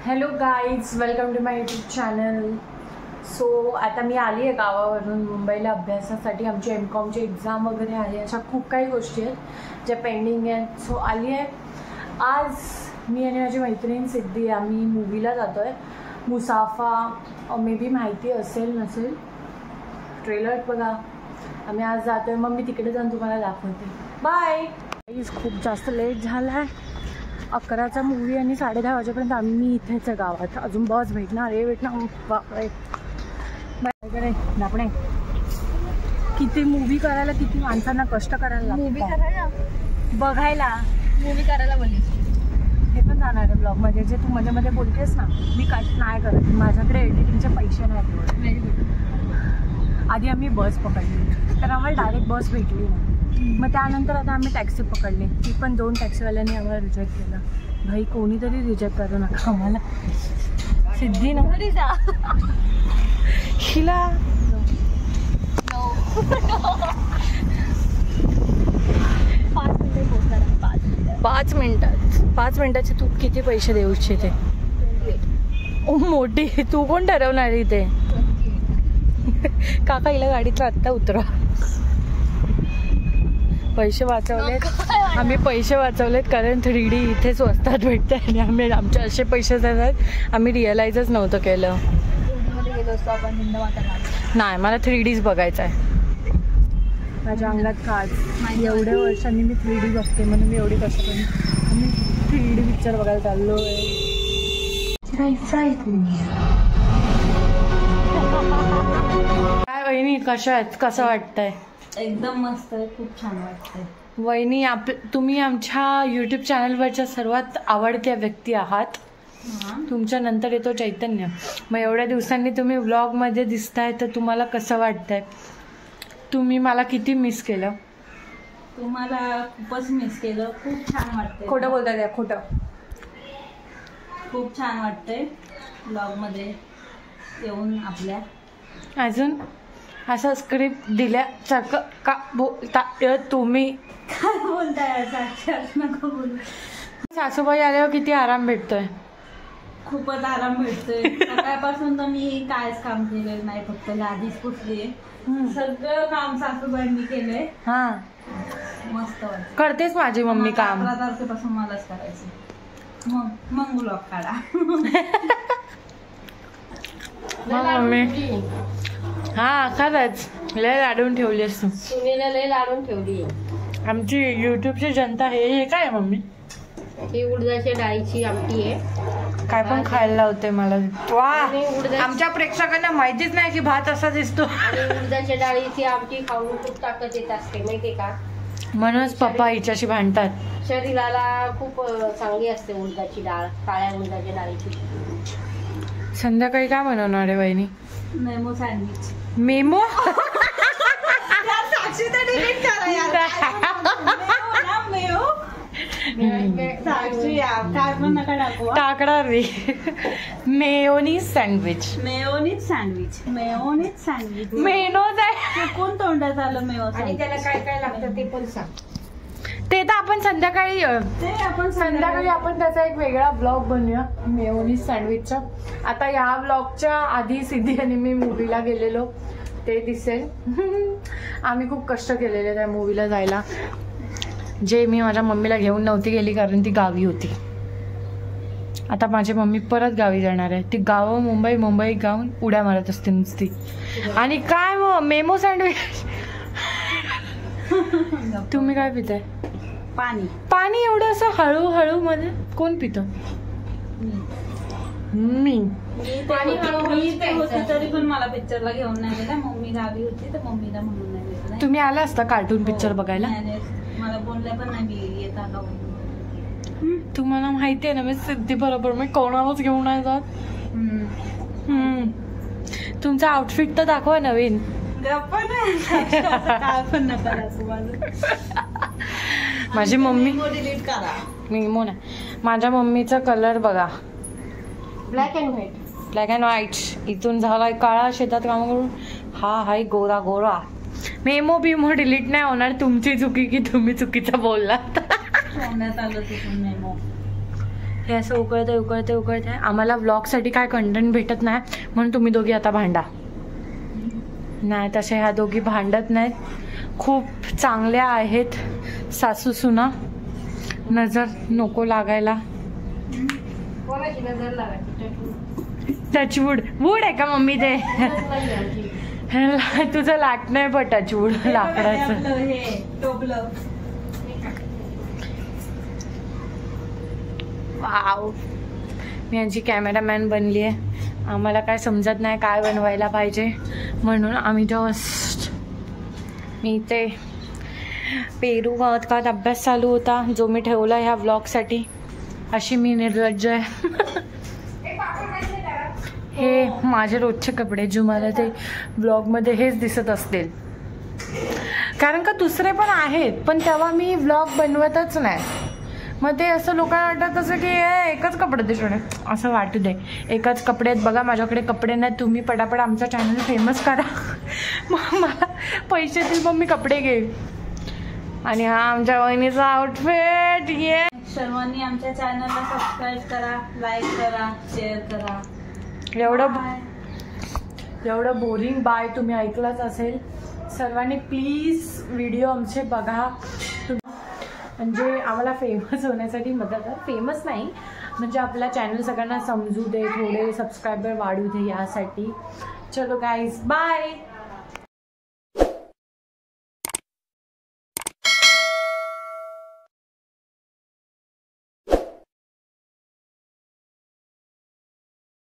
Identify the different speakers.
Speaker 1: Hello guys, welcome to my YouTube channel. So आता मी आली आहे गावावरून मुंबईला अभ्यासासाठी. आमची MCOMची एक्झाम वगैरे आली, अशा खूप काही गोष्टी आहेत ज्या पेंडिंग आहेत. सो आली आहे. आज मी आणि माझी मैत्रीण सिद्धी आम्ही मूवीला जातो आहे, मुसाफा. मे बी माहिती असेल नसेल, ट्रेलर बघा. आम्ही आज जातो आहे, मग मी तिकडे जाऊन तुम्हाला दाखवते. बाय. खूप जास्त लेट झाला आहे. 11चा मूवी आणि 10:30 वाजेपर्यंत आम्ही इथेच आहे गावात. अजून बस भेटणार बापरे बापणे. किती मूवी करायला किती माणसांना कष्ट करायला लागतं. मूवी करायला बघायला मूवी करायला बोलली. हे पण जाणार आहे ब्लॉगमध्ये, जे तू मध्ये मध्ये बोलतेस ना, मी कट नाही करत. माझ्याकडे एडिटिंगचे पैसे नाही. आधी आम्ही बस पकडली, तर आम्हाला डायरेक्ट बस भेटली नाही. मग त्यानंतर आता आम्ही टॅक्सी पकडली. ती पण 2 टॅक्सीवाल्यांनी आम्हाला रिजेक्ट केलं. भाई कोणीतरी रिजेक्ट करू नका आम्हाला. सिद्धी ना हिला 5 मिनिटाचे तू किती पैसे देऊ इच्छिते? मोठी तू कोण ठरवणार इथे? काका हिला गाडीतला आत्ता उतरा. पैसे वाचवलेत आम्ही, पैसे वाचवलेत कारण 3D इथे स्वस्तात भेटते आणि आम्ही आमचे असे पैसे देतात आम्ही रिअलाइजच नव्हतं केलं. नाही, मला 3Dच बघायचं आहे. माझ्या अंगात खास एवढ्या वर्षांनी मी 3D बघते, म्हणून मी एवढी कष्ट करून आम्ही 3D पिक्चर बघायला चाललो आहे. काय वहिनी, कशा आहेत? कसं वाटतंय?
Speaker 2: एकदम मस्त आहे, खूप छान वाटतंय.
Speaker 1: वहिनी, तुम्ही आमच्या यूट्यूब चॅनलवरच्या सर्वात आवडत्या व्यक्ती आहात. तुमच्या नंतर येतो चैतन्य. मग एवढ्या दिवसांनी तुम्ही व्लॉगमध्ये दिसताय, तर तुम्हाला कसं वाटतंय? तुम्ही मला किती मिस केलं?
Speaker 2: तुम्हाला खूपच मिस केलं. खूप छान वाटतंय.
Speaker 1: खोटं बोलताय त्या? खोटं.
Speaker 2: खूप छान वाटतंय व्लॉगमध्ये येऊन आपल्या.
Speaker 1: अजून असं स्क्रिप्ट दिल्यासारखं का बोलता तुम्ही?
Speaker 2: काय बोलताय? साक्षात नको बोलू.
Speaker 1: सासूबाई आल्यावर किती आराम भेटतोय?
Speaker 2: खूपच आराम भेटतोय. सकाळपासून तर मी कायच काम केलेलं नाही, फक्त लादीच पुसली. सगळं काम सासूबाईंनी केलंय.
Speaker 1: हा,
Speaker 2: मस्त वाटत.
Speaker 1: करतेच माझी मम्मी काम.
Speaker 2: 11 तारखेपासून मलाच करायचं. मग ब्लॉग काढा.
Speaker 1: मम्मी हा, खरंच लय लाडून ठेवली असतो.
Speaker 3: सुनेला लय लाडून ठेवली
Speaker 1: आमची युट्यूबची जनता. हे काय मम्मी?
Speaker 3: ही उडदाच्या डाळीची आमटी आहे.
Speaker 1: काय पण खायला लावते मला. वा, आमच्या प्रेक्षकांना माहितीच नाही की भात असा दिसतो.
Speaker 3: आणि उडदाच्या डाळीची आमटी खाऊन खूप ताकद येत असते, माहितीये का?
Speaker 1: म्हणूनच पप्पा हिच्याशी भांडतात.
Speaker 3: शरीराला खूप चांगली असते उडदाची डाळ, काळ्या उडदाच्या डाळीची.
Speaker 1: संध्याकाळी काय बनवणार आहे वहिनी?
Speaker 2: Memo sandwich.
Speaker 1: मेमो?
Speaker 2: साक्षी तर डिलीट करा यार. साक्षी काय पण नका टाकू.
Speaker 1: टाकणार मी. Mayonnaise sandwich.
Speaker 2: Mayonnaise sandwich. Mayonnaise sandwich.
Speaker 1: Mayonnaise आहे.
Speaker 2: कोण तोंडात आलं मेयो?
Speaker 3: आणि त्याला काय काय लागतं ते पण सांग.
Speaker 1: ते तर आपण संध्याकाळी आपण त्याचा एक वेगळा ब्लॉग बनवूया मेयोनीज सँडविचचा. आता या ब्लॉगच्या आधी सिद्धी आणि मी मूवीला गेलेलो, ते दिसेल. आम्ही खूप कष्ट केलेले त्या मूवीला जायला, जे मी माझ्या मम्मीला घेऊन नव्हती गेली कारण ती गावी होती. आता माझी मम्मी परत गावी जाणार आहे. ती मुंबई गावून उड्या मारत असते नुसती. आणि काय मग मेमो सँडविच. तुम्ही काय पिताय? पाणी एवढं असं हळूहळू मध्ये कोण पितं? मी
Speaker 2: तरी पण मला पिक्चरला घेऊन नाही गेला. मम्मी गावी होती तर मम्मीला म्हणून नाही गेलं.
Speaker 1: तुम्ही आला असता कार्टून पिक्चर बघायला?
Speaker 2: मला बोलल्या पण नाही येत आला.
Speaker 1: तुम्हाला माहिती आहे ना, मी सिद्धी बरोबर मी कोणालाच घेऊन नाही जात. तुमचा आउटफिट तर दाखवा नवीन. माझी मम्मी
Speaker 2: डिलीट करा.
Speaker 1: मेमो नाही, माझ्या मम्मीचा कलर बघा,
Speaker 3: black and white.
Speaker 1: Black and white. इथून झालाय काळा, शेतात काम करून हा हाय गोरा गोरा. मेमो डिलीट नाही होणार. तुमची चुकी की तुम्ही चुकीचं बोललात.
Speaker 2: आलं मेमो.
Speaker 1: हे असं उकळते उकळते उकळते. आम्हाला व्लॉगसाठी काय कंटेंट भेटत नाही म्हणून तुम्ही दोघी आता भांडा. नाही तसे ह्या दोघी भांडत नाहीत, खूप चांगल्या आहेत सासू सुना. नजर नको लागायला.
Speaker 3: कोणाची नजर लागायची?
Speaker 1: टचवूड वूड आहे का मम्मी ते? तुझं लाट नाही पण टचवूड लाकडाचं.
Speaker 2: हे टोपलं.
Speaker 1: वाव, मी यांची कॅमेरामॅन बनली आहे. आम्हाला काय समजत नाही काय बनवायला पाहिजे म्हणून आम्ही जस्ट मी ते पेरू गावात का अभ्यास चालू होता जो मी ठेवला ह्या व्लॉगसाठी. अशी मी निर्लज्ज आहे. हे माझे रोजचे कपडे जो मला ते व्लॉगमध्ये हेच दिसत असतील, कारण का दुसरे पण आहेत पण तेव्हा मी व्लॉग बनवतच नाही. मग ते असं लोकांना वाटत असं की एकच कपडे दिसणे असं वाटू दे. एकच कपडे आहेत बघा, माझ्याकडे कपडे नाहीत. तुम्ही पटापट आमचा चॅनल फेमस करा, मग मला पैसे देईल, मग मी कपडे घेईल. आणि हा आमच्या वहिनीचा आउटफिट. ये
Speaker 2: सर्वांनी आमच्या चॅनलला सबस्क्राईब करा, लाईक करा, शेअर करा.
Speaker 1: एवढं बोरिंग बाय तुम्ही ऐकलंच असेल. सर्वांनी प्लीज व्हिडिओ आमचे बघा, म्हणजे आम्हाला फेमस होण्यासाठी मदत आहे. फेमस नाही म्हणजे आपला चॅनल सगळ्यांना समजू दे, थोडे सबस्क्रायबर वाढू दे यासाठी. चलो गाईज बाय.